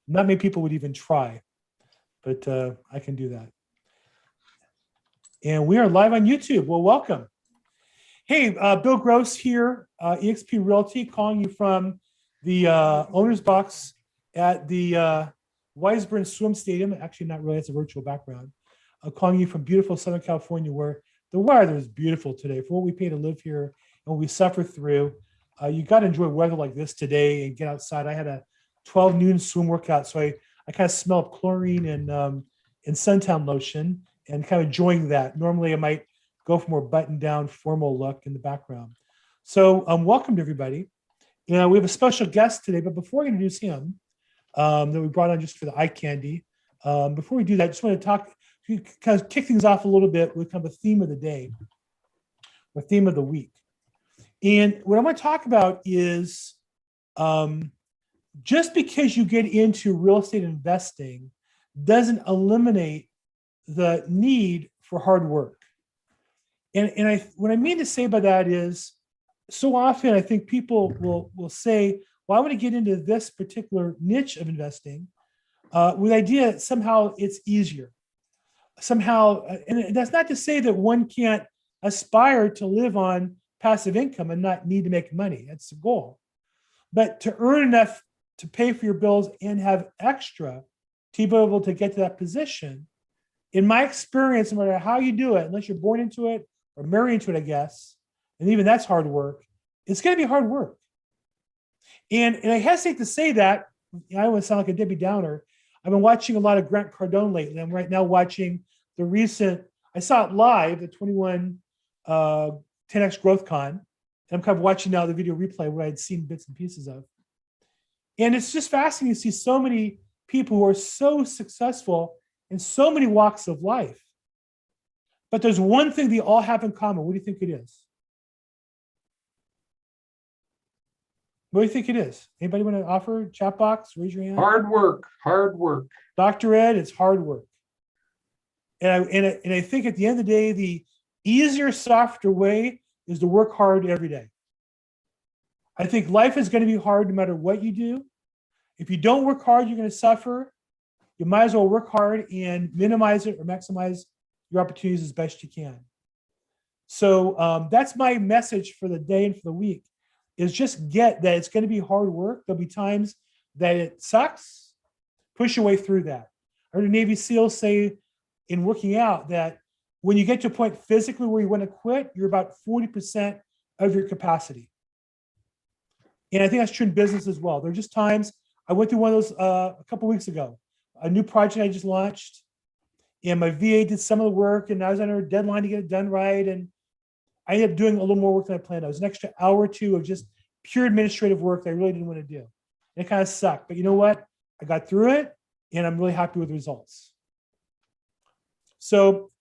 Not many people would even try, but I can do that. And we are live on YouTube. Well, welcome. Hey, Bill Gross here, eXp Realty, calling you from the owner's box at the Weisburn Swim Stadium. Actually, not really, it's a virtual background. I'm calling you from beautiful Southern California, where the weather is beautiful today. For what we pay to live here and what we suffer through, you got to enjoy weather like this today and get outside. I had a 12 noon swim workout, so I kind of smell chlorine and suntan lotion and kind of enjoying that. Normally, I might go for more buttoned down formal look in the background. So welcome to everybody. We have a special guest today, but before I introduce him, that we brought on just for the eye candy, before we do that, I just want to kind of kick things off a little bit with kind of a theme of the day or theme of the week. And what I want to talk about is just because you get into real estate investing doesn't eliminate the need for hard work. And what I mean to say by that is, so often I think people will say, well, I want to get into this particular niche of investing with the idea that somehow it's easier. Somehow, and that's not to say that one can't aspire to live on passive income and not need to make money. That's the goal. But to earn enough to pay for your bills and have extra to be able to get to that position, in my experience, no matter how you do it, unless you're born into it or married into it, I guess, and even that's hard work, it's going to be hard work. And I hesitate to say that. I don't want to sound like a Debbie Downer. I've been watching a lot of Grant Cardone lately. I'm right now watching the recent, I saw it live, the 21 10X Growth Con. And I'm kind of watching now the video replay where I had seen bits and pieces of. And it's just fascinating to see so many people who are so successful in so many walks of life. But there's one thing they all have in common. What do you think it is? What do you think it is? Anybody want to offer? Chat box, raise your hand. Hard work, hard work. Dr. Ed, it's hard work. And I think at the end of the day, the easier, softer way is to work hard every day. I think life is going to be hard no matter what you do. If you don't work hard, you're going to suffer. You might as well work hard and minimize it or maximize your opportunities as best you can. So that's my message for the day and for the week, is just get that it's going to be hard work. There'll be times that it sucks. Push your way through that. I heard a Navy SEAL say in working out that when you get to a point physically where you want to quit, you're about 40% of your capacity. And I think that's true in business as well. There are just times, I went through one of those a couple of weeks ago, a new project I just launched, and my VA did some of the work, and I was under a deadline to get it done right. And I ended up doing a little more work than I planned. It was an extra hour or two of just pure administrative work that I really didn't want to do. And it kind of sucked. But you know what? I got through it, and I'm really happy with the results. So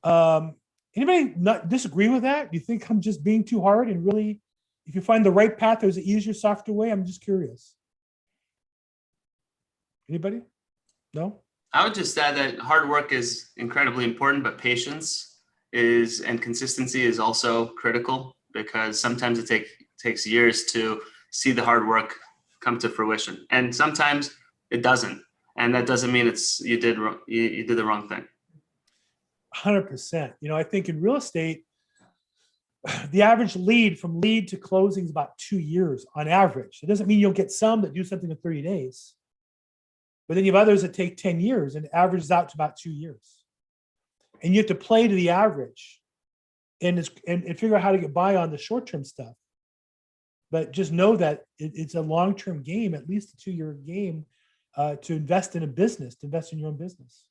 anybody not disagree with that? Do you think I'm just being too hard? And really, if you find the right path, there's an easier, softer way? I'm just curious. Anybody? No? I would just add that hard work is incredibly important, but patience and consistency is also critical, because sometimes it takes years to see the hard work come to fruition, and sometimes it doesn't, and that doesn't mean you did the wrong thing. 100%. I think in real estate, the average lead from lead to closing is about 2 years on average. It doesn't mean you'll get some that do something in 30 days. But then you have others that take 10 years and averages out to about 2 years. And you have to play to the average and figure out how to get by on the short-term stuff. But just know that it's a long-term game, at least a 2-year game, to invest in a business, to invest in your own business.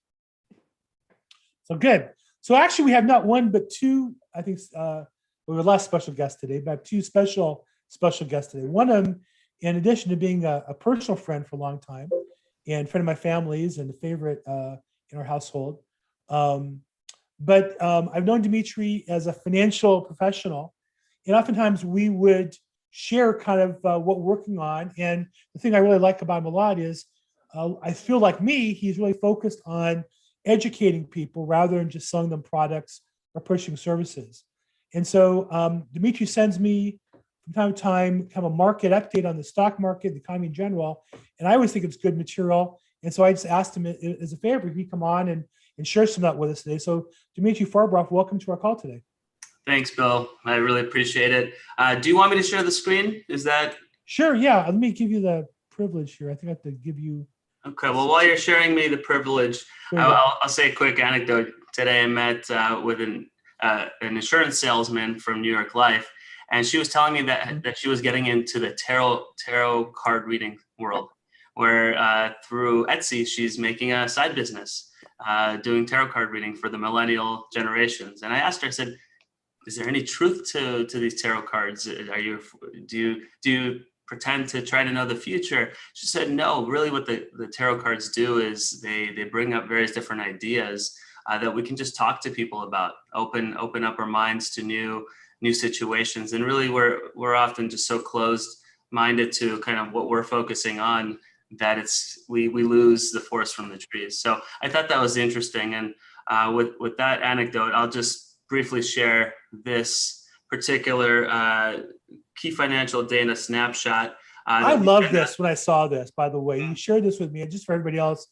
So good. So actually, we have not one, but two, I think, we have a last special guest today, but I have two special guests today. One of them, in addition to being a personal friend for a long time, and friend of my family's and a favorite in our household. But I've known Dimitri as a financial professional, and oftentimes we would share kind of what we're working on. And the thing I really like about him a lot is I feel like he's really focused on educating people rather than just selling them products or pushing services. And so Dimitri sends me from time to time, kind of a market update on the stock market, the economy in general. And I always think it's good material. And so I just asked him as a favor if he'd come on and share some of that with us today. So Dimitri Farberov, welcome to our call today. Thanks, Bill. I really appreciate it. Do you want me to share the screen? Is that? Sure, yeah. Let me give you the privilege here. I think I have to give you. Okay, well, while you're sharing me the privilege, I'll say a quick anecdote. Today I met with an insurance salesman from New York Life, and she was telling me that she was getting into the tarot card reading world, where through Etsy, she's making a side business doing tarot card reading for the millennial generations. And I asked her, I said, is there any truth to these tarot cards? Do you pretend to try to know the future? She said, no, really what the tarot cards do is they bring up various different ideas that we can just talk to people about, open up our minds to new situations. And really we're often just so closed-minded to kind of what we're focusing on that we lose the forest from the trees. So I thought that was interesting. And with that anecdote, I'll just briefly share this particular key financial data snapshot. I love this when I saw this, by the way. You shared this with me, and just for everybody else,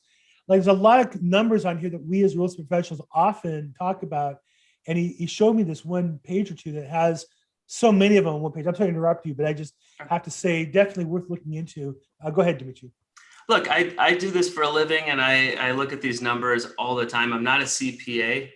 like there's a lot of numbers on here that we as real estate professionals often talk about. And he showed me this one page or two that has so many of them on one page. I'm sorry to interrupt you, but I just have to say, definitely worth looking into. Go ahead, Dimitri. Look, I do this for a living, and I look at these numbers all the time. I'm not a CPA,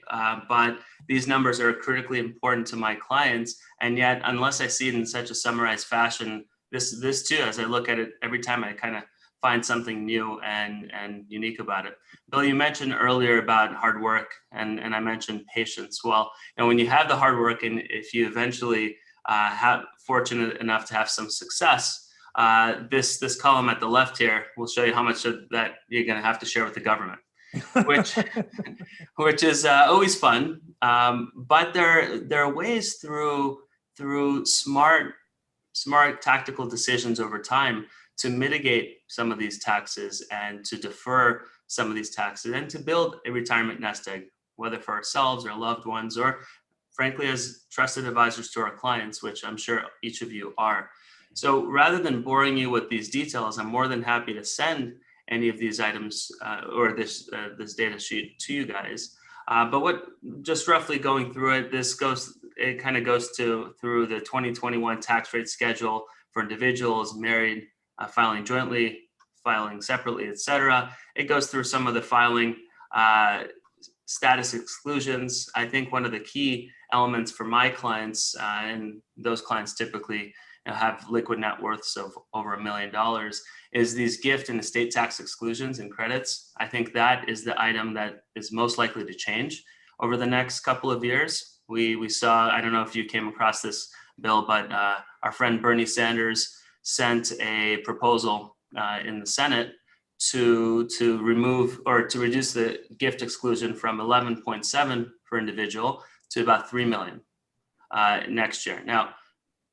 but these numbers are critically important to my clients. And yet, unless I see it in such a summarized fashion, this too, as I look at it every time, I kind of find something new and unique about it. Bill, you mentioned earlier about hard work, and I mentioned patience. Well, when you have the hard work, and if you eventually have fortunate enough to have some success, this column at the left here will show you how much of that you're going to have to share with the government, which is always fun. But there are ways through smart tactical decisions over time to mitigate some of these taxes and to defer some of these taxes and to build a retirement nest egg, whether for ourselves or loved ones, or frankly, as trusted advisors to our clients, which I'm sure each of you are. So rather than boring you with these details, I'm more than happy to send any of these items or this data sheet to you guys. But just roughly going through it, it kind of goes through the 2021 tax rate schedule for individuals, married, filing jointly, filing separately, et cetera. It goes through some of the filing status exclusions. I think one of the key elements for my clients, and those clients typically have liquid net worths of over $1 million, is these gift and estate tax exclusions and credits. I think that is the item that is most likely to change over the next couple of years. We saw, I don't know if you came across this, Bill, but our friend Bernie Sanders sent a proposal in the Senate to remove or to reduce the gift exclusion from 11.7 for individual to about 3 million next year. Now,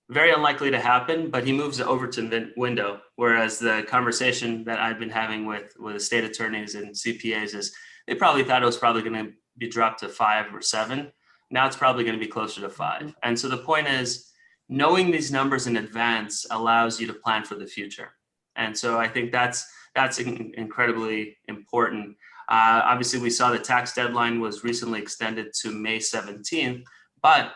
very unlikely to happen, but he moves the Overton window. Whereas the conversation that I've been having with state attorneys and CPAs is they probably thought it was probably going to be dropped to 5 or 7. Now it's probably going to be closer to 5. And so the point is, knowing these numbers in advance allows you to plan for the future. And so I think that's incredibly important. Obviously, we saw the tax deadline was recently extended to May 17th, but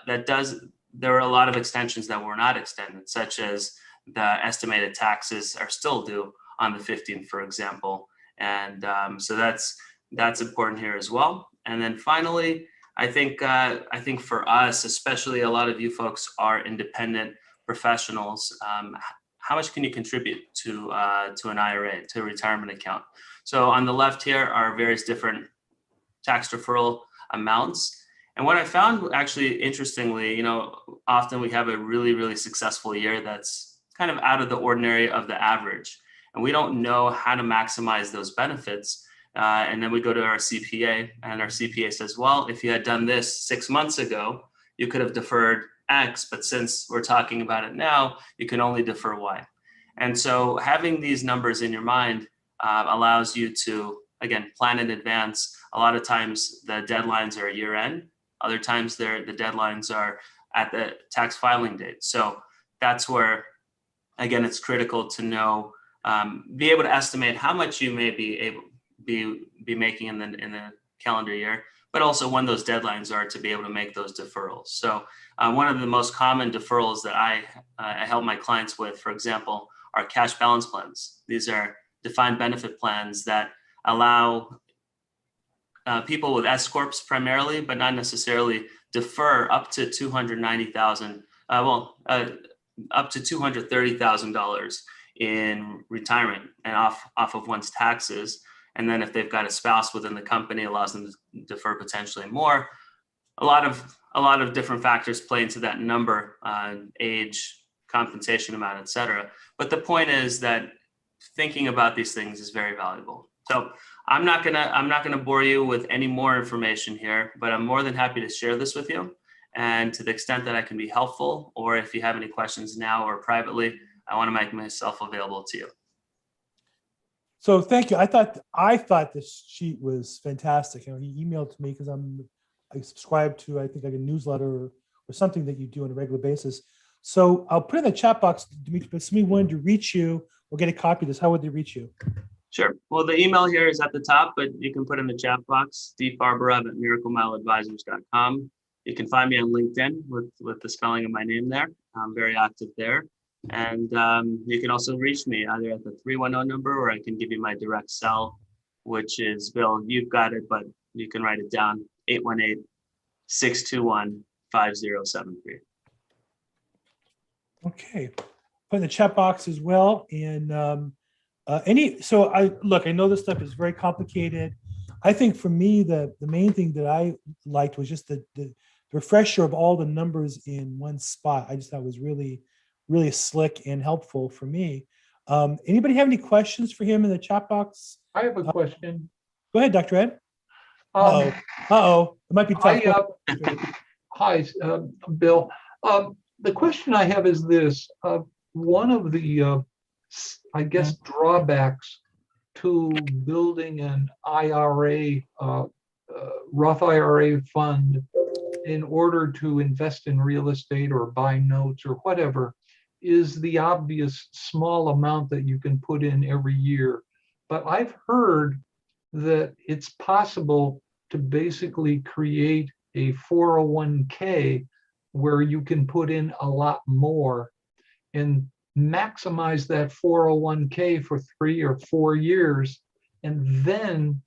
there were a lot of extensions that were not extended, such as the estimated taxes are still due on the 15th, for example. And so that's important here as well. And then finally, I think for us, especially a lot of you folks are independent professionals. How much can you contribute to an IRA, to a retirement account? So on the left here are various different tax deferral amounts. And what I found actually interestingly, often we have a really, really successful year that's kind of out of the ordinary of the average. And we don't know how to maximize those benefits. And then we go to our CPA, and our CPA says, well, if you had done this 6 months ago, you could have deferred X, but since we're talking about it now, you can only defer Y. And so having these numbers in your mind allows you to, again, plan in advance. A lot of times the deadlines are year end. Other times the deadlines are at the tax filing date. So that's where, again, it's critical to know, be able to estimate how much you may be making in the calendar year, but also when those deadlines are to be able to make those deferrals. So one of the most common deferrals that I help my clients with, for example, are cash balance plans. These are defined benefit plans that allow people with S corps primarily, but not necessarily, defer up to $290,000, up to $230,000 in retirement and off of one's taxes. And then if they've got a spouse within the company, it allows them to defer potentially more. A lot of different factors play into that number, age, compensation amount, et cetera. But the point is that thinking about these things is very valuable. So I'm not gonna bore you with any more information here, but I'm more than happy to share this with you. And to the extent that I can be helpful, or if you have any questions now or privately, I want to make myself available to you. So thank you. I thought this sheet was fantastic. You know, he emailed to me because I subscribe to, I think, like a newsletter or something that you do on a regular basis. So I'll put in the chat box, Dimitri, but if somebody wanted to reach you or get a copy of this, how would they reach you? Sure. Well, the email here is at the top, but you can put in the chat box, dfarberov@miraclemileadvisors.com. You can find me on LinkedIn with the spelling of my name there. I'm very active there. And you can also reach me either at the 310 number, or I can give you my direct cell, which is, Bill, you've got it, but you can write it down, 818-621-5073. Okay. Put in the chat box as well. And I know this stuff is very complicated. I think for me, the main thing that I liked was just the refresher of all the numbers in one spot. I just thought was really, really slick and helpful for me. Anybody have any questions for him in the chat box? I have a question. Go ahead, Dr. Ed. Uh-oh. It might be tough. Hi, Bill. The question I have is this. One of the, I guess, drawbacks to building an IRA, Roth IRA fund in order to invest in real estate or buy notes or whatever is the obvious small amount that you can put in every year. But I've heard that it's possible to basically create a 401k where you can put in a lot more and maximize that 401k for 3 or 4 years and then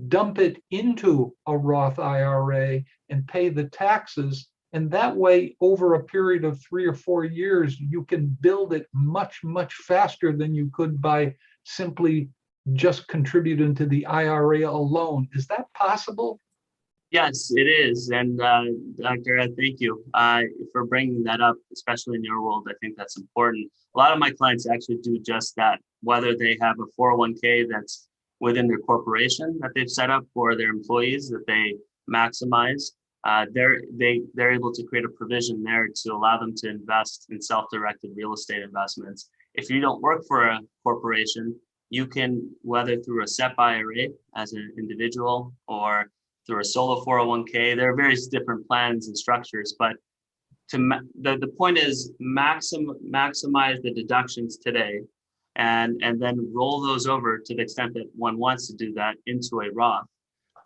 dump it into a Roth IRA and pay the taxes. And that way, over a period of 3 or 4 years, you can build it much, much faster than you could by simply just contributing to the IRA alone. Is that possible? Yes, it is. And Dr. Ed, thank you for bringing that up, especially in your world. I think that's important. A lot of my clients actually do just that, whether they have a 401k that's within their corporation that they've set up for their employees that they maximize. They're able to create a provision there to allow them to invest in self-directed real estate investments. If you don't work for a corporation, you can, whether through a SEP IRA as an individual or through a solo 401k, there are various different plans and structures, but the point is maximize the deductions today and then roll those over to the extent that one wants to do that into a Roth,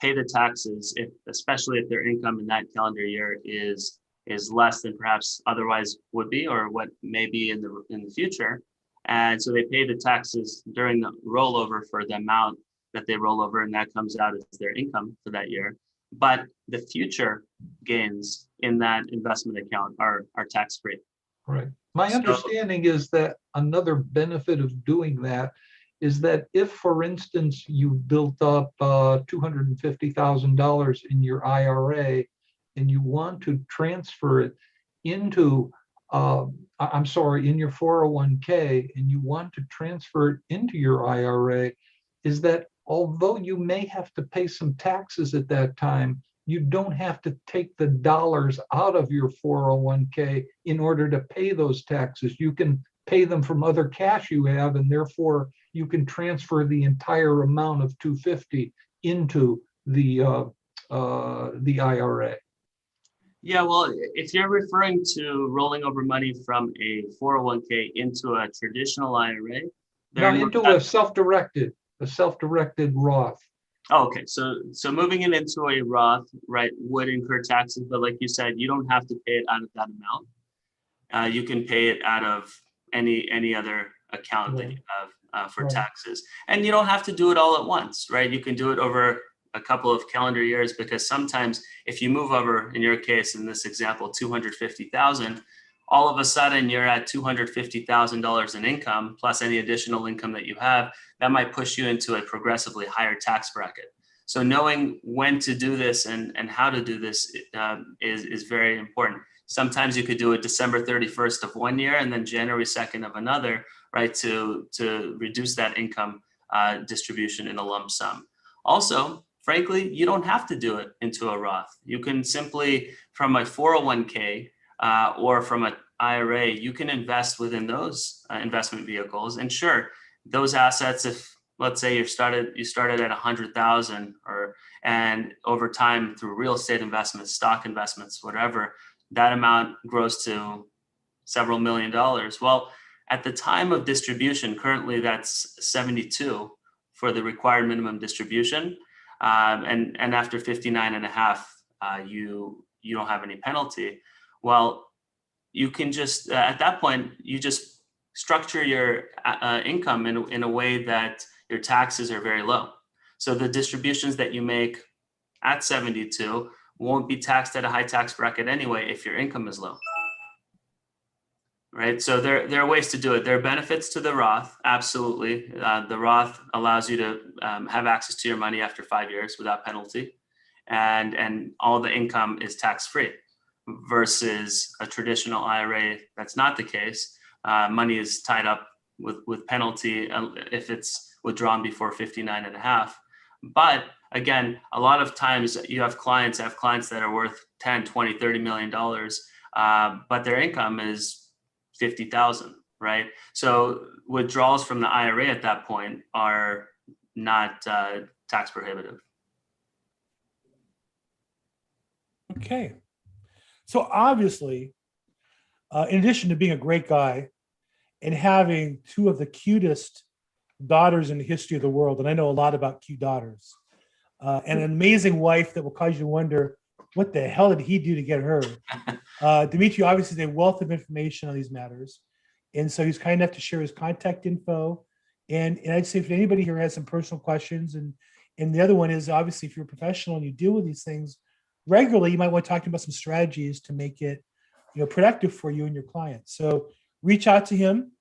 pay the taxes, especially if their income in that calendar year is less than perhaps otherwise would be, or what may be in the future. And so they pay the taxes during the rollover for the amount that they roll over, and that comes out as their income for that year. But the future gains in that investment account are tax-free. Right. My understanding is that another benefit of doing that is that if, for instance, you built up $250,000 in your IRA and you want to transfer it into, in your 401k, and you want to transfer it into your IRA, is that although you may have to pay some taxes at that time, you don't have to take the dollars out of your 401k in order to pay those taxes. You can pay them from other cash you have, and therefore you can transfer the entire amount of $250 into the IRA. Yeah, well, if you're referring to rolling over money from a 401k into a traditional IRA, Now they're into a self-directed Roth. oh, okay. So moving it into a Roth, right, would incur taxes, but like you said, you don't have to pay it out of that amount. You can pay it out of any other account that you have for Right. taxes, and you don't have to do it all at once, right? You can do it over a couple of calendar years, because sometimes if you move over, in your case, in this example, 250,000, all of a sudden you're at $250,000 in income plus any additional income that you have. That might push you into a progressively higher tax bracket. So knowing when to do this and how to do this is very important. Sometimes you could do it December 31st of one year and then January 2nd of another, right, to reduce that income distribution in a lump sum. Also, frankly, you don't have to do it into a Roth. You can simply, from a 401k or from an IRA, you can invest within those investment vehicles. And sure, those assets, if let's say you started at 100,000, and over time through real estate investments, stock investments, whatever, that amount grows to several $1 million. Well, at the time of distribution, currently that's 72 for the required minimum distribution. And after 59 and a half, you don't have any penalty. Well, you can just, at that point, you just structure your income in a way that your taxes are very low. So the distributions that you make at 72 won't be taxed at a high tax bracket anyway if your income is low. Right. So there are ways to do it. There are benefits to the Roth. Absolutely. The Roth allows you to have access to your money after 5 years without penalty. And all the income is tax free versus a traditional IRA. That's not the case. Money is tied up with penalty if it's withdrawn before 59 and a half. But again, a lot of times I have clients that are worth 10, 20, $30 million, but their income is 50,000, right? So withdrawals from the IRA at that point are not tax prohibitive. Okay. So obviously, in addition to being a great guy and having two of the cutest daughters in the history of the world, and I know a lot about cute daughters, and an amazing wife that will cause you to wonder, what the hell did he do to get her? Dimitri obviously is a wealth of information on these matters. And so he's kind enough to share his contact info. And I'd say if anybody here has some personal questions, and the other one is obviously if you're a professional and you deal with these things regularly, you might want to talk about some strategies to make it, productive for you and your clients. So reach out to him.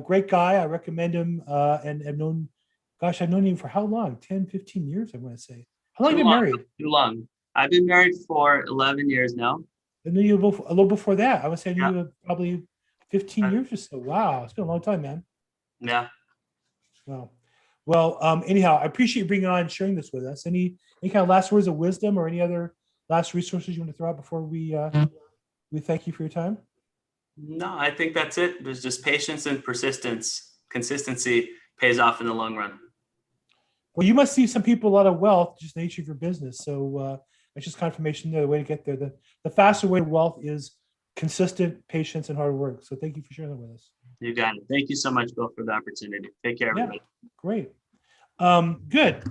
Great guy. I recommend him. And I've known him for how long? 10, 15 years, I want to say. How long have you been married? Too long. I've been married for 11 years now. I knew you a little before that. I would say I knew you probably 15 years or so. Wow. It's been a long time, man. Yeah. Wow. Well, anyhow, I appreciate you bringing on and sharing this with us. Any kind of last words of wisdom or any other last resources you want to throw out before we thank you for your time? No, I think that's it. There's just patience and persistence. Consistency pays off in the long run. Well, you must see some people a lot of wealth, just the nature of your business. So it's just confirmation there, the way to get there. The faster way to wealth is consistent patience and hard work. So thank you for sharing that with us. You got it. Thank you so much, Bill, for the opportunity. Take care, everybody. Yeah, great. Good.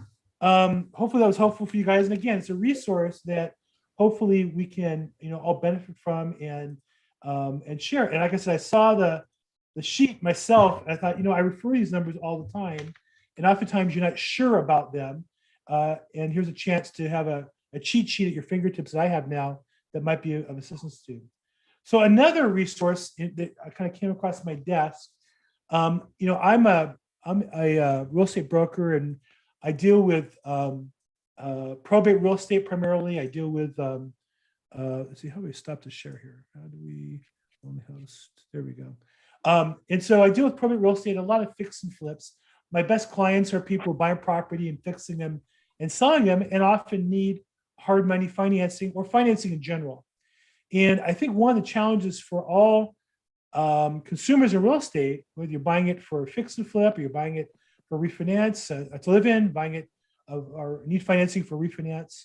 Hopefully that was helpful for you guys. And again, it's a resource that hopefully we can, all benefit from and share. And like I said, I saw the sheet myself. And I thought, I refer these numbers all the time. And oftentimes you're not sure about them. And here's a chance to have a cheat sheet at your fingertips that I have now that might be of assistance to you. So another resource that I kind of came across my desk, I'm a real estate broker, and I deal with probate real estate primarily. I deal with, let's see, how do we stop the share here? How do we only host? There we go. And so I deal with probate real estate, a lot of fix and flips. My best clients are people who buy property and fixing them and selling them, and often need hard money financing or financing in general. And I think one of the challenges for all consumers in real estate, whether you're buying it for fix and flip or you're buying it for refinance to live in, buying it or need financing for refinance,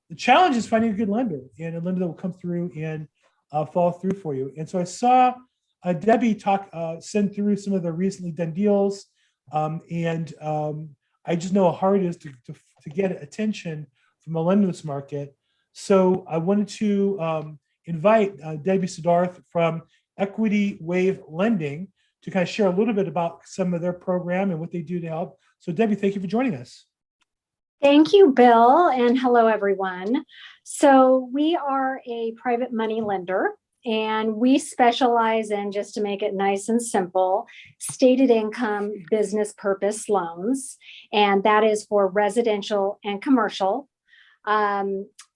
the challenge is finding a good lender and a lender that will come through and follow through for you. And so I saw Debbie send through some of the recently done deals. I just know how hard it is to get attention from a lender in this market. So I wanted to invite Debbie Siddharth from Equity Wave Lending to kind of share a little bit about some of their program and what they do to help. So Debbie, thank you for joining us. Thank you, Bill, and hello, everyone. So we are a private money lender, and we specialize in, just to make it nice and simple, stated income business purpose loans, and that is for residential and commercial.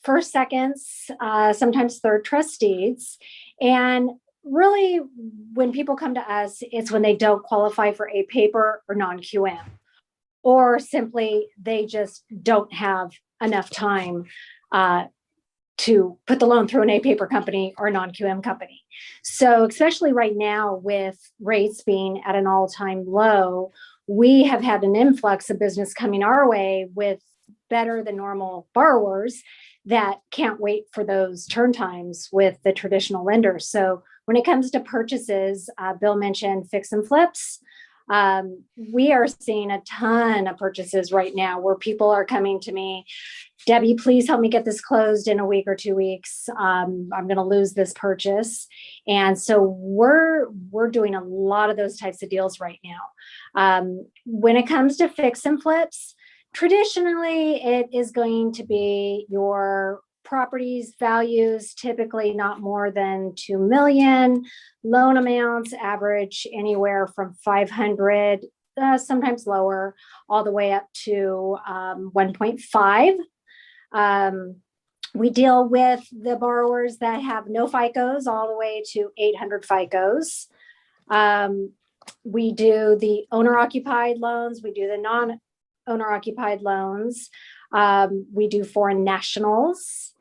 First, seconds, sometimes third trust deeds. And really, when people come to us, it's when they don't qualify for a paper or non-QM, or simply they just don't have enough time to put the loan through an A-paper company or a non-QM company. So especially right now with rates being at an all-time low, we have had an influx of business coming our way with better than normal borrowers that can't wait for those turn times with the traditional lenders. So when it comes to purchases, Bill mentioned fix and flips. We are seeing a ton of purchases right now where people are coming to me, Debbie, please help me get this closed in a week or 2 weeks. I'm going to lose this purchase. And so we're doing a lot of those types of deals right now. When it comes to fix and flips, traditionally it is going to be your properties values, typically not more than 2 million. Loan amounts average anywhere from 500, sometimes lower, all the way up to 1.5. We deal with the borrowers that have no FICOs all the way to 800 FICOs. We do the owner-occupied loans. We do the non-owner-occupied loans. We do foreign nationals.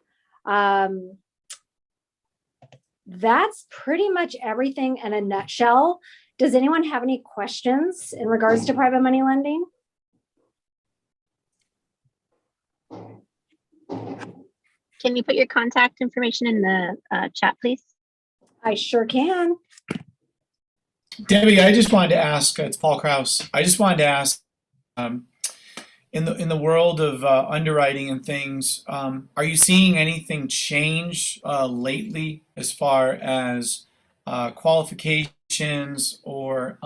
That's pretty much everything in a nutshell. Does anyone have any questions in regards to private money lending? Can you put your contact information in the chat, please? I sure can. Debbie, I just wanted to ask, it's Paul Kraus. I just wanted to ask, in the world of underwriting and things, are you seeing anything change lately as far as qualifications or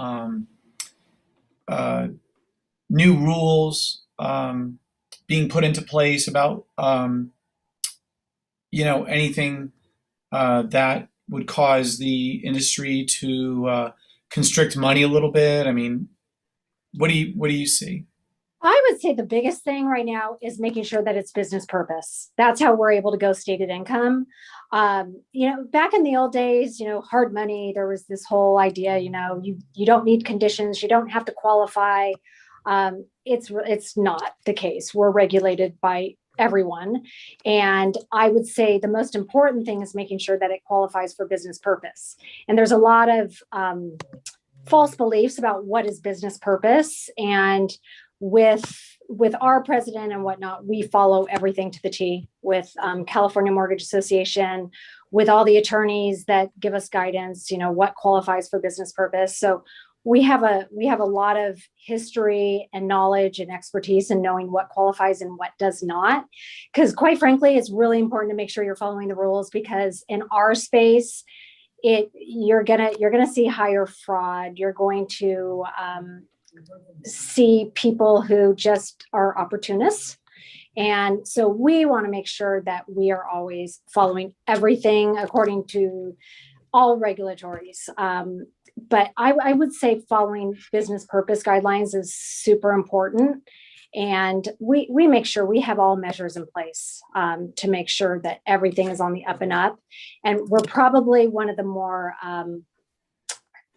new rules being put into place about anything that would cause the industry to constrict money a little bit? I mean, what do you see? I would say the biggest thing right now is making sure that it's business purpose. That's how we're able to go stated income. Back in the old days, hard money, there was this whole idea, you don't need conditions, you don't have to qualify. It's not the case. We're regulated by everyone. And I would say the most important thing is making sure that it qualifies for business purpose. And there's a lot of false beliefs about what is business purpose. And with our president and whatnot, we follow everything to the T with California Mortgage Association, with all the attorneys that give us guidance, what qualifies for business purpose. So we have a lot of history and knowledge and expertise in knowing what qualifies and what does not. Because quite frankly, it's really important to make sure you're following the rules, because in our space, you're gonna see higher fraud. You're going to see people who just are opportunists. And so we want to make sure that we are always following everything according to all regulatories. But I would say following business purpose guidelines is super important. And we make sure we have all measures in place to make sure that everything is on the up and up. And we're probably one of the more,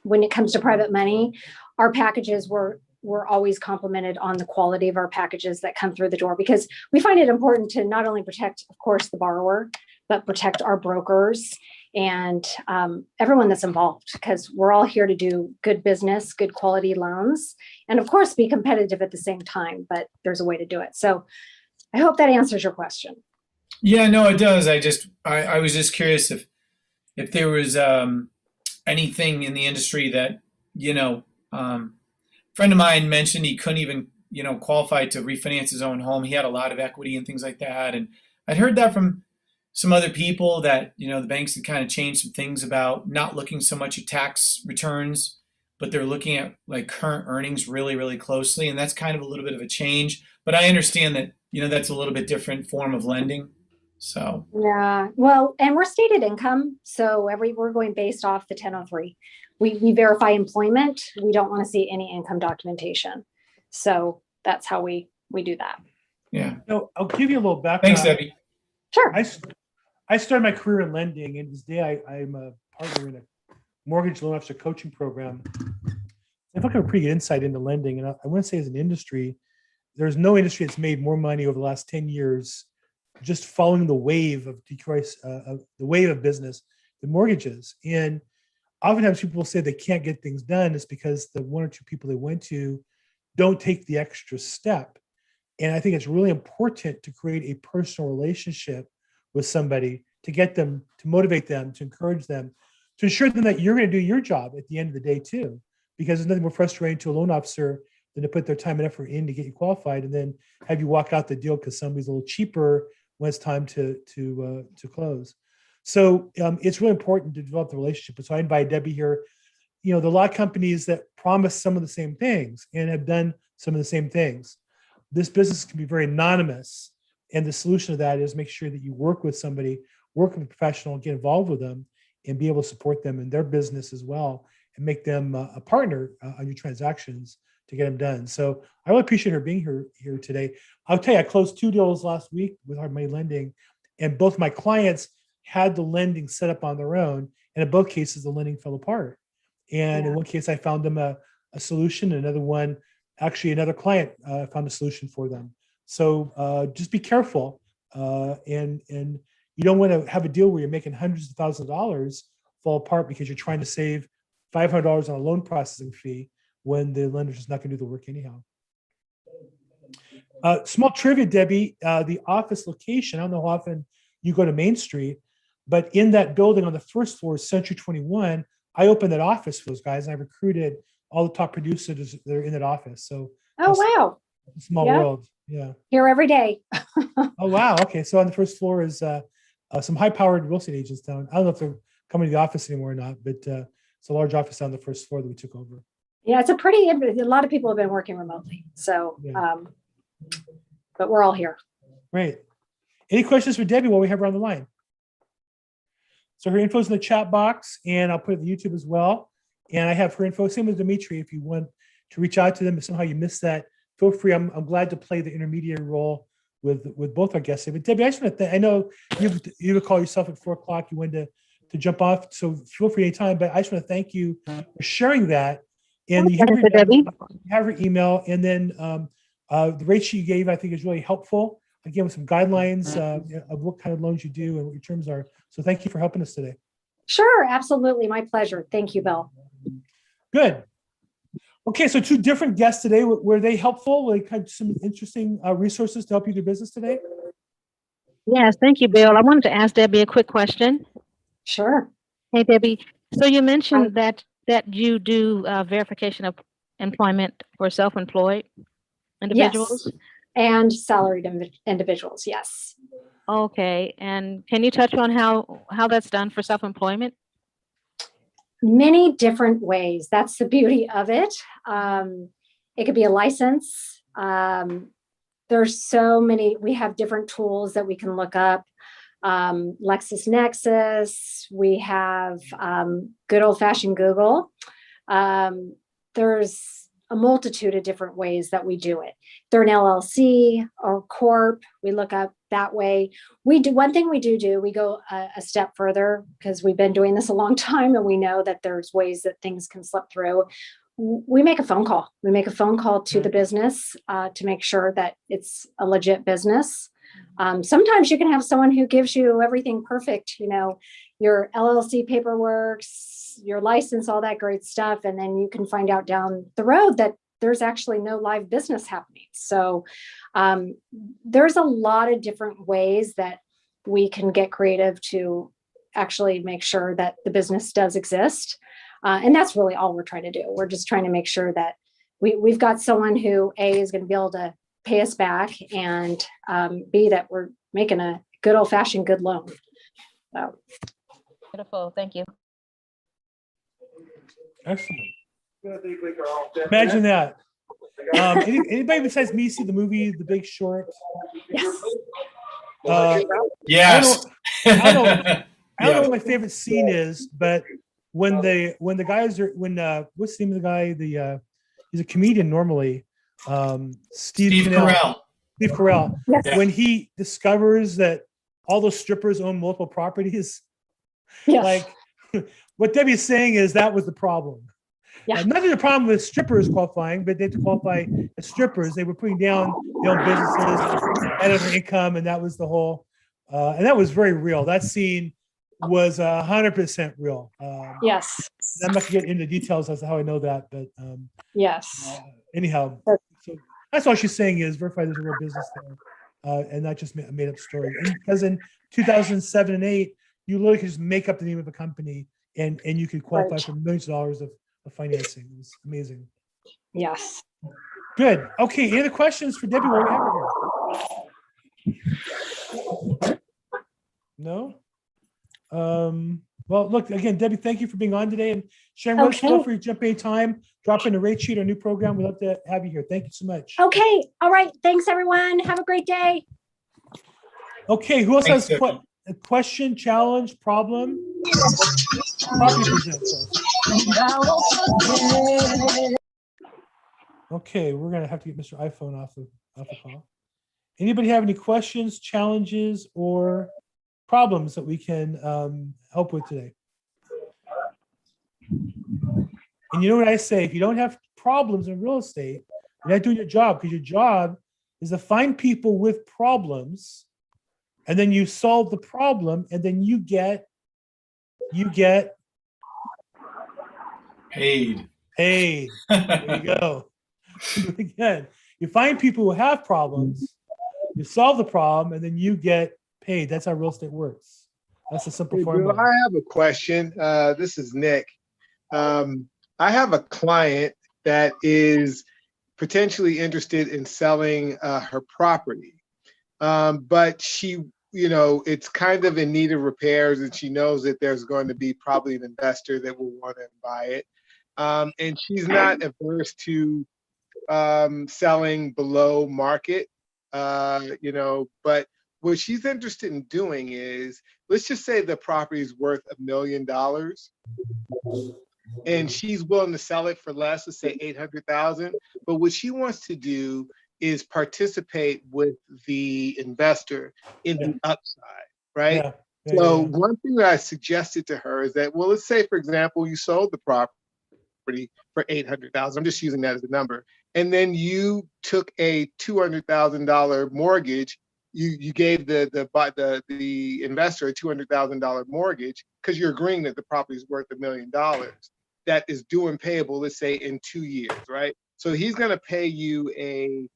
when it comes to private money, our packages we're always complimented on the quality of our packages that come through the door, because we find it important to not only protect, of course, the borrower, but protect our brokers and everyone that's involved, because we're all here to do good business, good quality loans, and of course, be competitive at the same time, but there's a way to do it. So I hope that answers your question. Yeah, no, it does. I was just curious if there was anything in the industry that, you know, friend of mine mentioned he couldn't even, qualify to refinance his own home. He had a lot of equity and things like that. And I'd heard that from some other people that, the banks had kind of changed some things about not looking so much at tax returns, but they're looking at like current earnings really, really closely. And that's kind of a little bit of a change. But I understand that, that's a little bit different form of lending. So, Yeah, well, and we're stated income, so we're going based off the 1003. We verify employment. We don't want to see any income documentation. So that's how we do that. yeah. No, I'll give you a little background. Thanks, Debbie. Sure. I started my career in lending, and today I'm a partner in a mortgage loan officer coaching program. I've got a pretty good insight into lending, and I want to say as an industry, there's no industry that's made more money over the last 10 years just following the wave of the wave of business, the mortgages. And oftentimes people say they can't get things done. It's because the one or two people they went to don't take the extra step. And I think it's really important to create a personal relationship with somebody, to get them, to motivate them, to encourage them, to ensure them that you're going to do your job at the end of the day too. Because there's nothing more frustrating to a loan officer than to put their time and effort in to get you qualified and then have you walk out the deal because somebody's a little cheaper when it's time to close. So it's really important to develop the relationship. So I invite Debbie here. There are a lot of companies that promise some of the same things and have done some of the same things. This business can be very anonymous. And the solution to that is make sure that you work with somebody, work with a professional, get involved with them, and be able to support them in their business as well, and make them a partner on your transactions to get them done. So I really appreciate her being here today. I'll tell you, I closed 2 deals last week with hard money lending, and both my clients had the lending set up on their own. And in both cases, the lending fell apart. And in one case, I found them a solution. Another one, actually, another client found a solution for them. So just be careful. And you don't want to have a deal where you're making hundreds of thousands of dollars fall apart because you're trying to save $500 on a loan processing fee when the lender's just not going to do the work anyhow. Small trivia, Debbie, the office location, I don't know how often you go to Main Street, but in that building on the first floor, Century 21, I opened that office for those guys, and I recruited all the top producers that are in that office. So, wow. Small world. Yeah. Here every day. Oh, wow. Okay. So on the first floor is some high-powered real estate agents down. I don't know if they're coming to the office anymore or not, but it's a large office on the first floor that we took over. Yeah, a lot of people have been working remotely. So, but we're all here. Great. Any questions for Debbie while we have her on the line? So her info is in the chat box, and I'll put it on YouTube as well. And I have her info, same with Dimitri. If you want to reach out to them, if somehow you missed that, feel free. I'm glad to play the intermediary role with both our guests. But Debbie, I just want to I know you would call yourself at 4 o'clock. You wanted to jump off, so feel free anytime. But I just want to thank you for sharing that. And you have her email, and then the rate sheet you gave, I think, is really helpful. Again, with some guidelines of what kind of loans you do and what your terms are. So thank you for helping us today. Sure, absolutely. My pleasure. Thank you, Bill. Good. Okay, so 2 different guests today. Were they helpful? Were they kind of some interesting resources to help you do business today? Yes, thank you, Bill. I wanted to ask Debbie a quick question. Sure. Hey, Debbie. So you mentioned that you do verification of employment for self-employed individuals? Yes. And salaried individuals, yes. Okay, and can you touch on how that's done for self-employment? Many different ways. That's the beauty of it. It could be a license. There's so many, we have different tools that we can look up. LexisNexis, we have good old-fashioned Google. There's a multitude of different ways that we do it. They're an LLC or corp. We look up that way. We do one thing we do. We go a step further because we've been doing this a long time, and we know that there's ways that things can slip through. We make a phone call. We make a phone call to the business to make sure that it's a legit business. Sometimes you can have someone who gives you everything perfect, your LLC paperwork, your license, all that great stuff. And then you can find out down the road that there's actually no live business happening. So there's a lot of different ways that we can get creative to actually make sure that the business does exist. And that's really all we're trying to do. We're just trying to make sure that we've got someone who A, is going to be able to pay us back, and B, that we're making a good old fashioned good loan. So. Beautiful. Thank you. Excellent. Imagine that. Anybody besides me see the movie The Big Short? Yes. Yes. I don't know what my favorite scene is, but when the guys are what's the name of the guy? He's a comedian normally. Steve Carell. Steve Carell. Yes. When he discovers that all those strippers own multiple properties, Yes. like what Debbie's saying is that was the problem. Yeah. Not that the problem with strippers qualifying, but they had to qualify as strippers. They were putting down their own businesses and their income, and that was the whole. And that was very real. That scene was 100% real. Yes. I'm not gonna get into details as to how I know that, but Yes. anyhow, so that's all she's saying is verify there's a real business there, and not just a made up story. And because in 2007 and 8, you literally could just make up the name of a company, and you could qualify Right. for millions of dollars of financing. It was amazing. Yes. Good. Okay. Any other questions for Debbie while we have her here? No. Well, look again, Debbie. Thank you for being on today and sharing with us. Feel free to jump anytime. Drop in a rate sheet or new program. We'd love to have you here. Thank you so much. Okay. All right. Thanks, everyone. Have a great day. Okay. Who else Thanks, has Debbie. a question, challenge, problem? Property present first. Okay, we're gonna have to get Mr. iPhone off the call. Anybody have any questions, challenges, or problems that we can help with today? And you know what I say, if you don't have problems in real estate, you're not doing your job, because your job is to find people with problems, and then you solve the problem, and then you get Paid. paid. There you go. Again, you find people who have problems, you solve the problem, and then you get paid. That's how real estate works. That's a simple Hey, formula. Bill, I have a question. This is Nick. I have a client that is potentially interested in selling her property, but she, it's kind of in need of repairs, and she knows that there's going to be probably an investor that will want to buy it. And she's not averse to selling below market, but what she's interested in doing is, let's just say the property is worth $1 million, and she's willing to sell it for less, let's say 800,000. But what she wants to do is participate with the investor in the upside, right? So one thing that I suggested to her is that, well, let's say, for example, you sold the property for 800,000. I'm just using that as a number. And then you took a $200,000 mortgage. You gave the investor a $200,000 mortgage because you're agreeing that the property is worth $1 million. That is due and payable, let's say, in 2 years, right? So he's going to pay you a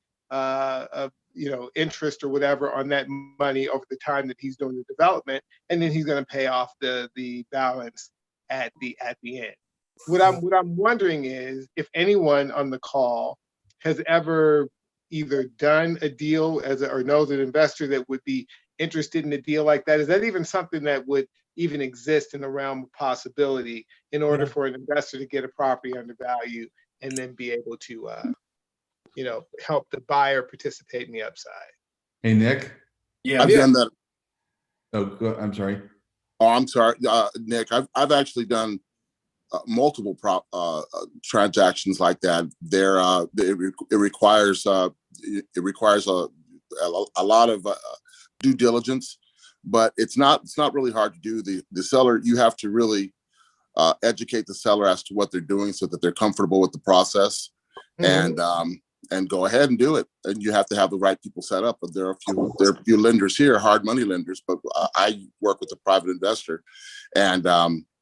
interest or whatever on that money over the time that he's doing the development, and then he's going to pay off the balance at the end. What I'm wondering is if anyone on the call has ever either done a deal or knows an investor that would be interested in a deal like that. Is that even something that would even exist in the realm of possibility in order for an investor to get a property under value and then be able to help the buyer participate in the upside? Hey, Nick. Yeah. I've done that. Oh, I'm sorry. Oh, I'm sorry, Nick. I've actually done multiple transactions like that. It requires a lot of due diligence, but it's not really hard to do. The seller, you have to really educate the seller as to what they're doing so that they're comfortable with the process, and go ahead and do it. And you have to have the right people set up. But there are a few lenders here, hard money lenders, but I work with a private investor, and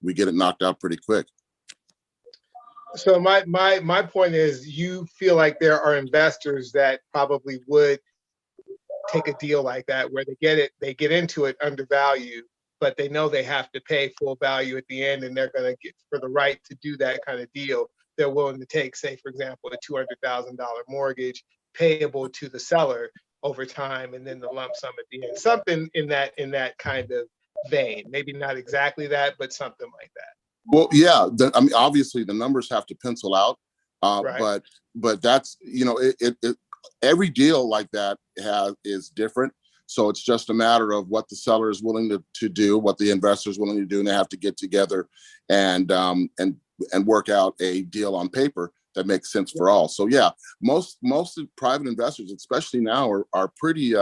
we get it knocked out pretty quick. So my point is, you feel like there are investors that probably would take a deal like that where they get into it undervalued, but they know they have to pay full value at the end, and they're going to get, for the right to do that kind of deal, they're willing to take, say, for example, a $200,000 mortgage payable to the seller over time, and then the lump sum at the end. Something in that kind of vein. Maybe not exactly that, but something like that. Well, yeah, I mean, obviously the numbers have to pencil out, Right. but that's, you know, every deal like that is different. So it's just a matter of what the seller is willing to do, what the investor is willing to do, and they have to get together and work out a deal on paper that makes sense for all. So yeah, most of private investors, especially now, are pretty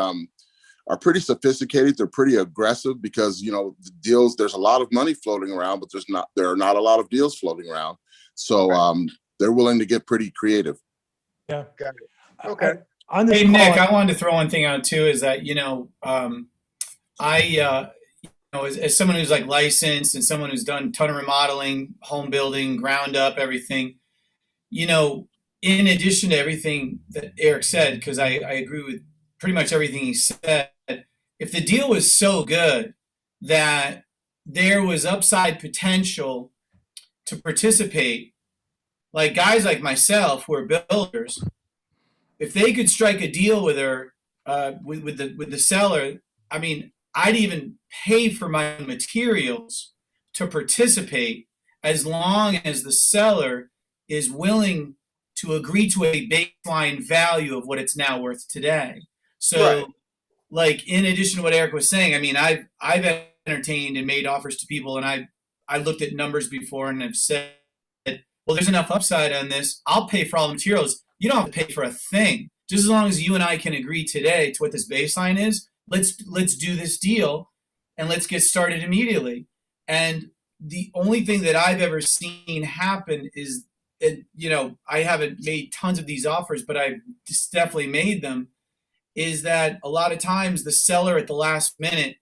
sophisticated. They're pretty aggressive because, you know, the deals, there's a lot of money floating around, but there are not a lot of deals floating around. So they're willing to get pretty creative. Yeah. Got it. Okay. On this Hey, call, Nick, I wanted to throw one thing out too, is that, as someone who's like licensed and someone who's done a ton of remodeling, home building, ground up, everything, in addition to everything that Eric said, because I agree with pretty much everything he said, if the deal was so good that there was upside potential to participate, like guys like myself who are builders, if they could strike a deal with her, with the seller, I mean, I'd even pay for my materials to participate as long as the seller is willing to agree to a baseline value of what it's now worth today. So, Right. like, in addition to what Eric was saying, I mean, I've entertained and made offers to people, and I looked at numbers before and have said, well, there's enough upside on this. I'll pay for all the materials. You don't have to pay for a thing. Just as long as you and I can agree today to what this baseline is, let's do this deal and let's get started immediately. And the only thing that I've ever seen happen is, I haven't made tons of these offers, but I've just definitely made them, is that a lot of times the seller at the last minute,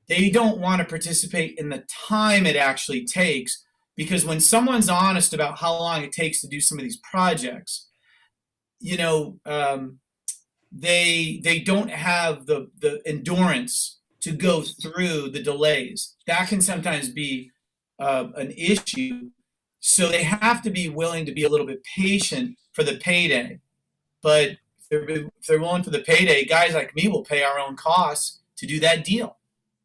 they don't want to participate in the time it actually takes, because when someone's honest about how long it takes to do some of these projects, they don't have the endurance to go through the delays. That can sometimes be an issue. So they have to be willing to be a little bit patient for the payday. But if they're willing for the payday, guys like me will pay our own costs to do that deal.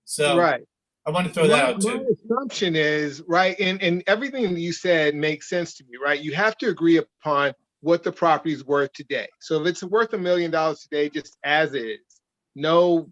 So Right. I want to throw that out My too. assumption is, right, and everything that you said makes sense to me, right? You have to agree upon what the property is worth today. So if it's worth $1 million today, just as is, no,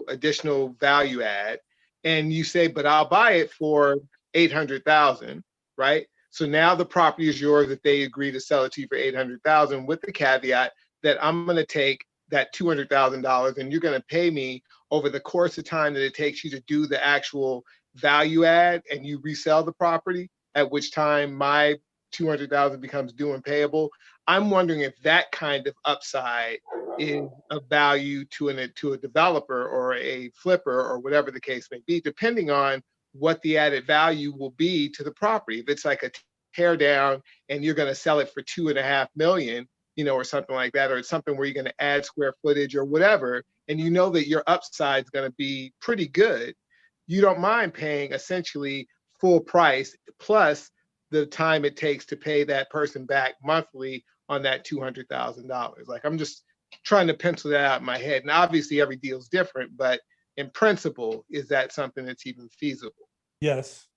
additional value add, and you say, but I'll buy it for $800,000, right? So now the property is yours if they agree to sell it to you for $800,000, with the caveat that I'm going to take that $200,000 and you're going to pay me over the course of time that it takes you to do the actual value add, and you resell the property, at which time my $200,000 becomes due and payable. I'm wondering if that kind of upside is of value to a developer or a flipper or whatever the case may be, depending on what the added value will be to the property. If it's like a tear down and you're going to sell it for $2.5 million, or something like that, or it's something where you're going to add square footage or whatever, and you know that your upside is going to be pretty good, you don't mind paying essentially full price plus the time it takes to pay that person back monthly on that $200,000. Like, I'm just trying to pencil that out in my head. And obviously every deal is different, but in principle, is that something that's even feasible? yes.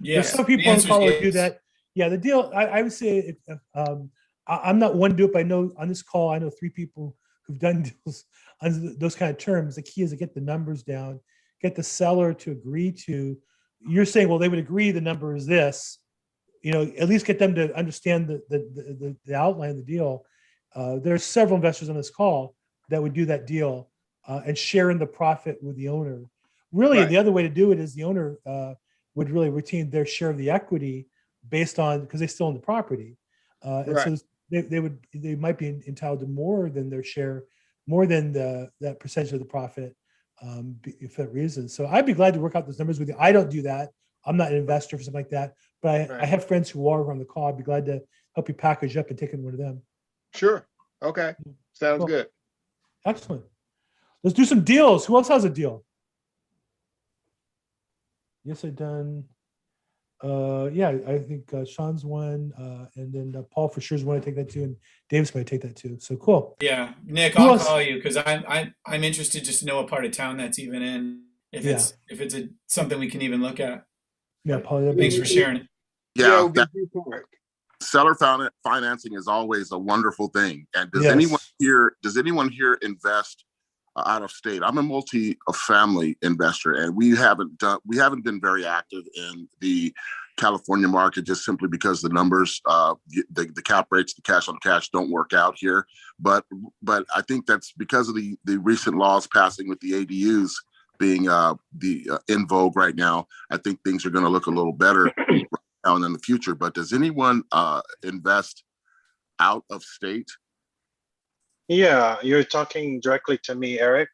Yes. There's some people on the call who do that. Yeah, the deal, I would say, I'm not one to do it, but I know on this call, I know 3 people who've done deals on those kind of terms. The key is to get the numbers down, get the seller to agree to. You're saying, well, they would agree the number is this, at least get them to understand the outline of the deal. There's several investors on this call that would do that deal and share in the profit with the owner. Really, Right. The other way to do it is the owner would really retain their share of the equity based on, because they still own the property. And Right. so they might be entitled to more than their share, more than that percentage of the profit, for that reason. So I'd be glad to work out those numbers with you. I don't do that. I'm not an investor for something like that, but I have friends who are on the call. I'd be glad to help you package up and take it to one of them. Sure. Okay. Sounds Cool. good. Excellent. Let's do some deals. Who else has a deal? Yes, I done. Yeah, I think Sean's one, and then Paul for sure is one to take that too, and Davis might take that too. So cool. Yeah, Nick, Who I'll else? call you because I'm interested just to know what part of town that's even in. If it's something we can even look at. Yeah, Paul. Thanks for sharing it. Yeah, it'll be Drew Park. seller financing is always a wonderful thing. And does Yes. anyone here invest out of state? I'm a multi-family investor, and we haven't been very active in the California market just simply because the numbers, the cap rates, the cash on cash don't work out here. But I think that's because of the recent laws passing with the ADUs being in vogue right now. I think things are going to look a little better now and in the future. But does anyone invest out of state? Yeah, you're talking directly to me, Eric.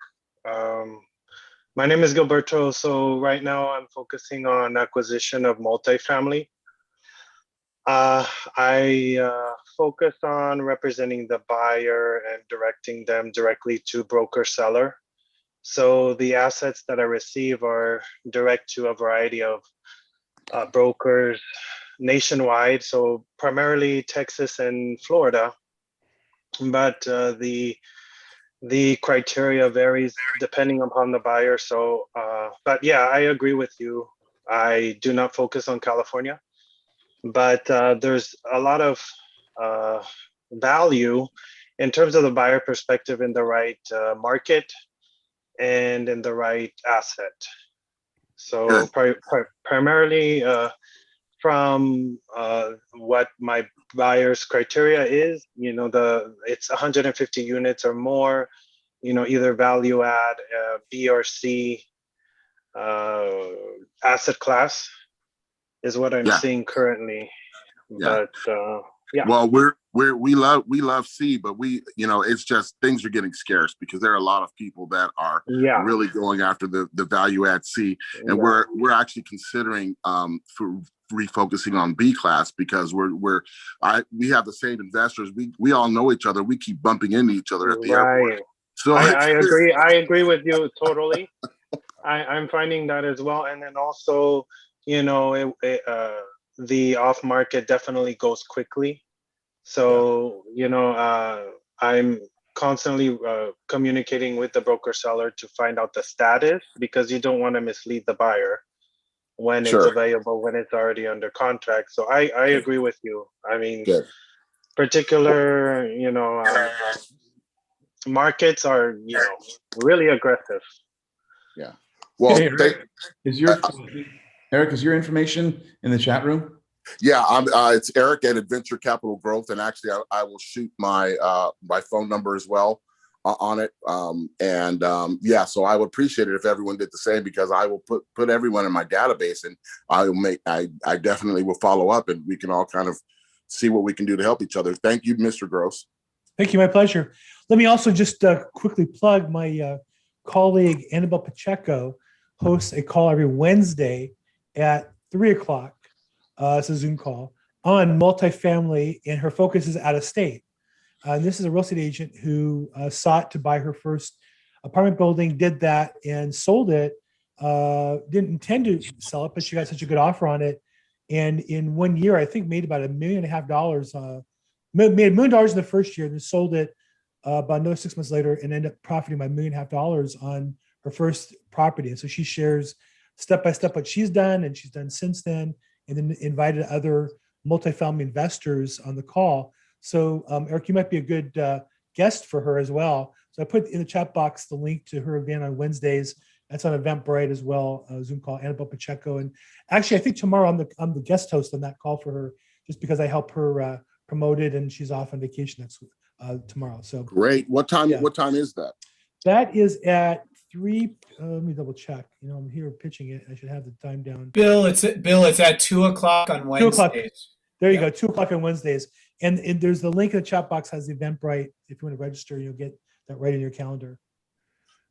My name is Gilberto. So right now I'm focusing on acquisition of multifamily. I focus on representing the buyer and directing them directly to broker seller. So the assets that I receive are direct to a variety of brokers nationwide. So primarily Texas and Florida. But the criteria varies depending upon the buyer. So, but yeah, I agree with you. I do not focus on California, but there's a lot of value in terms of the buyer perspective in the right market and in the right asset. So primarily from what my buyer's criteria is, it's 150 units or more, either value add, B or C asset class is what I'm seeing currently. Yeah. But yeah. Well, we love C, but it's just things are getting scarce because there are a lot of people that are really going after the value add C, and we're actually considering for refocusing on B class because we have the same investors. We all know each other. We keep bumping into each other at the airport. So I agree. I agree with you totally. I'm finding that as well, and then also, the off market definitely goes quickly. So, I'm constantly communicating with the broker seller to find out the status because you don't want to mislead the buyer when it's available, when it's already under contract. So I agree with you. I mean, particular, markets are, really aggressive. Yeah. Well, Eric, is your information in the chat room? Yeah, it's Eric at Adventure Capital Growth, and actually, I will shoot my phone number as well on it. So I would appreciate it if everyone did the same because I will put everyone in my database, and I definitely will follow up, and we can all kind of see what we can do to help each other. Thank you, Mr. Gross. Thank you, my pleasure. Let me also just quickly plug my colleague Annabelle Pacheco hosts a call every Wednesday at 3:00. It's a Zoom call on multifamily, and her focus is out of state. This is a real estate agent who sought to buy her first apartment building, did that and sold it. Didn't intend to sell it, but she got such a good offer on it. And in 1 year, I think made about $1.5 million. Made $1 million in the first year, and then sold it about another 6 months later and ended up profiting by $1.5 million on her first property. And so she shares step by step what she's done and she's done since then, and then invited other multifamily investors on the call. So Eric, you might be a good guest for her as well. So I put in the chat box the link to her event on Wednesdays. That's on Eventbrite as well, Zoom call, Annabelle Pacheco. And actually, I think tomorrow I'm the guest host on that call for her, just because I help her promote it, and she's off on vacation next week, tomorrow. So great. What time is that? That is at 3. Let me double check. I'm here pitching it. I should have the time down. Bill, it's at 2:00 on Wednesdays. There you go, 2:00 on Wednesdays. And there's the link in the chat box has the Eventbrite. If you want to register, you'll get that right in your calendar.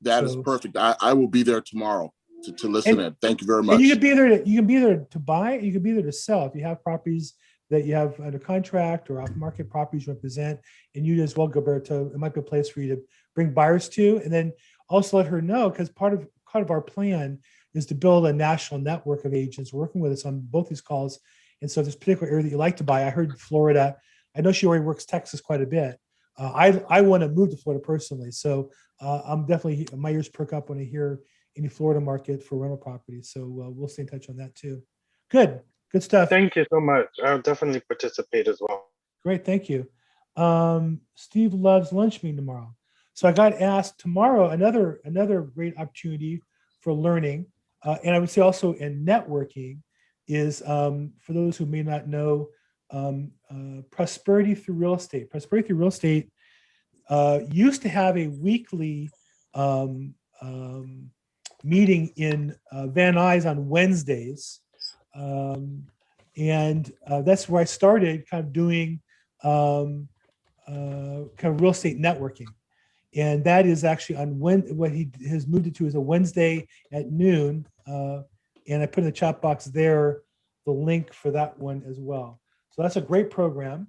That is perfect. I will be there tomorrow to listen in. Thank you very much. And you can be there to buy. You can be there to sell. If you have properties that you have under contract or off-market properties you represent, and you as well, Gilberto, it might be a place for you to bring buyers to. And then also let her know, because part of our plan is to build a national network of agents working with us on both these calls. And so if there's a particular area that you like to buy, I heard Florida. I know she already works Texas quite a bit. I want to move to Florida personally. So I'm definitely, my ears perk up when I hear any Florida market for rental properties. So we'll stay in touch on that too. Good stuff. Thank you so much. I'll definitely participate as well. Great, thank you. Steve loves lunch meeting tomorrow. So I got asked tomorrow, another great opportunity for learning. And I would say also in networking is, for those who may not know, Prosperity Through Real Estate. Prosperity Through Real Estate used to have a weekly meeting in Van Nuys on Wednesdays. And that's where I started kind of doing kind of real estate networking. And that is actually on what he has moved it to is a Wednesday at noon. And I put in the chat box there the link for that one as well. So that's a great program.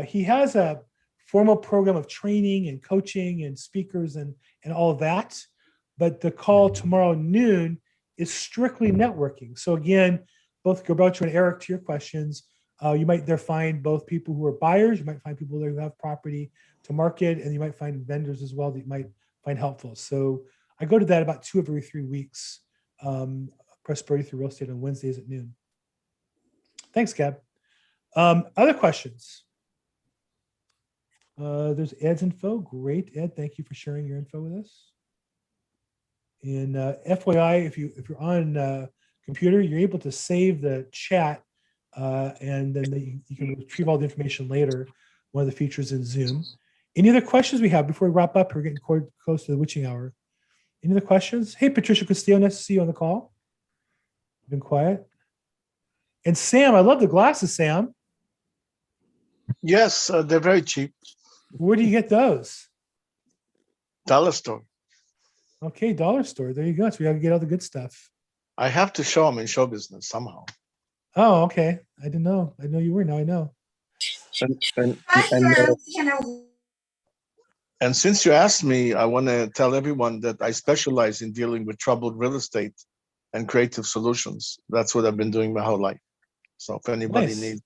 He has a formal program of training and coaching and speakers and all of that. But the call tomorrow noon is strictly networking. So again, both Gilberto and Eric, to your questions, you might there find both people who are buyers, you might find people who have property to market, and you might find vendors as well that you might find helpful. So I go to that about 2 every 3 weeks, Prosperity Through Real Estate on Wednesdays at noon. Thanks, Gab. Other questions? There's Ed's info. Great, Ed. Thank you for sharing your info with us. And FYI, if you're on computer, you're able to save the chat, and then you can retrieve all the information later. One of the features in Zoom. Any other questions we have before we wrap up? We're getting close to the witching hour. Any other questions? Hey, Patricia Castillo, nice to see you on the call. You've been quiet. And Sam, I love the glasses, Sam. Yes, they're very cheap. Where do you get those? Dollar store. Okay, dollar store. There you go. So we have to get all the good stuff. I have to show them in show business somehow. Oh, okay. I didn't know. I know you were. Now I know. And since you asked me, I want to tell everyone that I specialize in dealing with troubled real estate and creative solutions. That's what I've been doing my whole life. So if anybody Nice. needs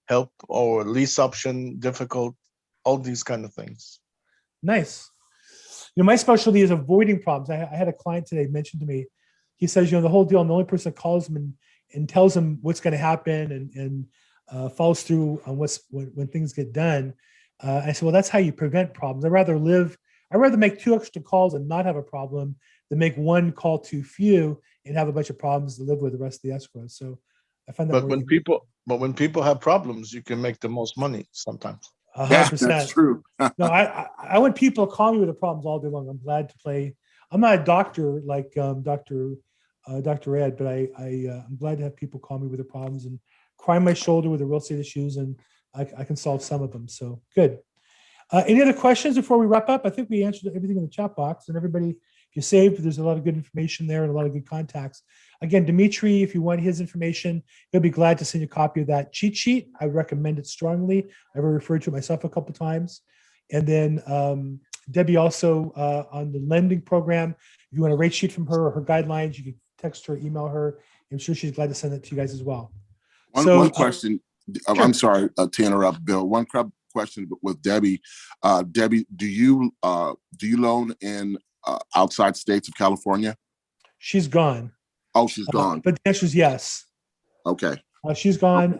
help or lease option, difficult, all these kind of things. Nice. You know, my specialty is avoiding problems. I had a client today mention to me, he says, you know, the whole deal, and the only person that calls him and tells him what's going to happen and follows through on when things get done. I said, well, that's how you prevent problems. I'd rather make 2 extra calls and not have a problem than make 1 call too few and have a bunch of problems to live with the rest of the escrow. So I find that. But when people have problems, you can make the most money sometimes. 100%. That's true. No, I want people to call me with the problems all day long. I'm glad to play. I'm not a doctor like Dr. Ed, but I'm glad to have people call me with their problems and cry on my shoulder with the real estate issues, and I can solve some of them. So good. Any other questions before we wrap up? I think we answered everything in the chat box, and everybody, if you saved, there's a lot of good information there and a lot of good contacts. Again, Dimitri, if you want his information, he'll be glad to send you a copy of that cheat sheet. I recommend it strongly. I've referred to it myself a couple of times. And then Debbie also on the lending program, if you want a rate sheet from her or her guidelines, you can text her, email her. I'm sure she's glad to send it to you guys as well. One question. Sure. I'm sorry to interrupt, Bill. One question with Debbie. Debbie, do you loan in outside states of California? She's gone. Oh, she's gone. But the answer is yes. Okay. She's gone.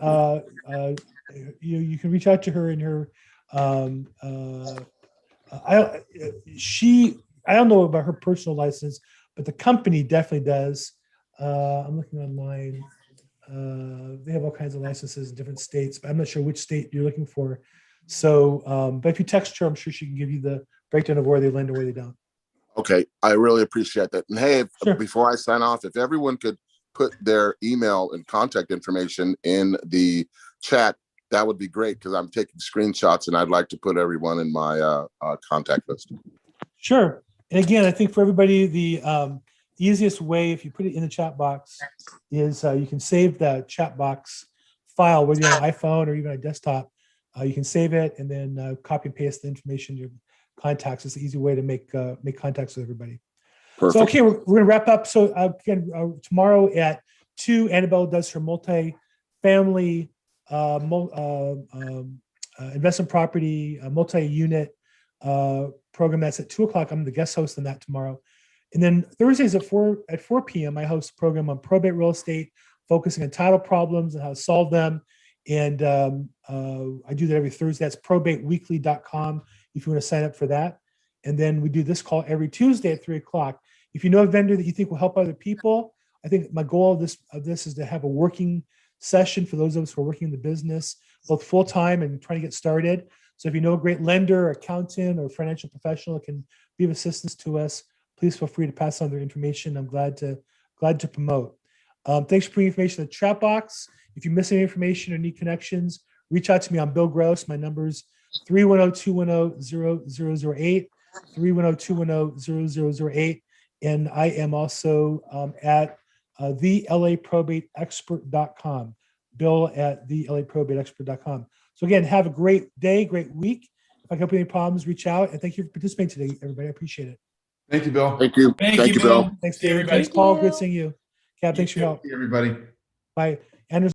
You can reach out to her in her. I don't know about her personal license, but the company definitely does. I'm looking online. They have all kinds of licenses in different states, but I'm not sure which state you're looking for. So, but if you text her, I'm sure she can give you the breakdown of where they lend and where they don't. Okay, I really appreciate that. And hey, Sure. Before I sign off, if everyone could put their email and contact information in the chat, that would be great, because I'm taking screenshots and I'd like to put everyone in my contact list. Sure. And again, I think for everybody, the easiest way, if you put it in the chat box, is you can save the chat box file, whether you're on an iPhone or even a desktop. You can save it and then copy and paste the information, your contacts. It's an easy way to make contacts with everybody. Perfect. So, okay, we're going to wrap up. So again, tomorrow at 2, Annabelle does her multi-family investment property, multi-unit program. That's at 2 o'clock. I'm the guest host on that tomorrow. And then Thursdays at 4 p.m., I host a program on probate real estate, focusing on title problems and how to solve them. And I do that every Thursday. That's probateweekly.com if you want to sign up for that. And then we do this call every Tuesday at 3 o'clock. If you know a vendor that you think will help other people, I think my goal of this is to have a working session for those of us who are working in the business, both full-time and trying to get started. So if you know a great lender, accountant, or financial professional that can be of assistance to us, please feel free to pass on their information. I'm glad to promote. Thanks for putting information in the chat box. If you miss any information or need connections, reach out to me. I'm Bill Gross. My number's 310-210-0008, 310-210-0008. And I am also at the LAProbateExpert.com, Bill at the LAProbateExpert.com. So again, have a great day, great week. If I can help you with any problems, reach out. And thank you for participating today, everybody. I appreciate it. Thank you, Bill. Thank you. Thank you, Bill. Thanks, See David. everybody. Thanks, Paul. Good seeing you. Cap, thanks for your help. See everybody. Bye. Anderson.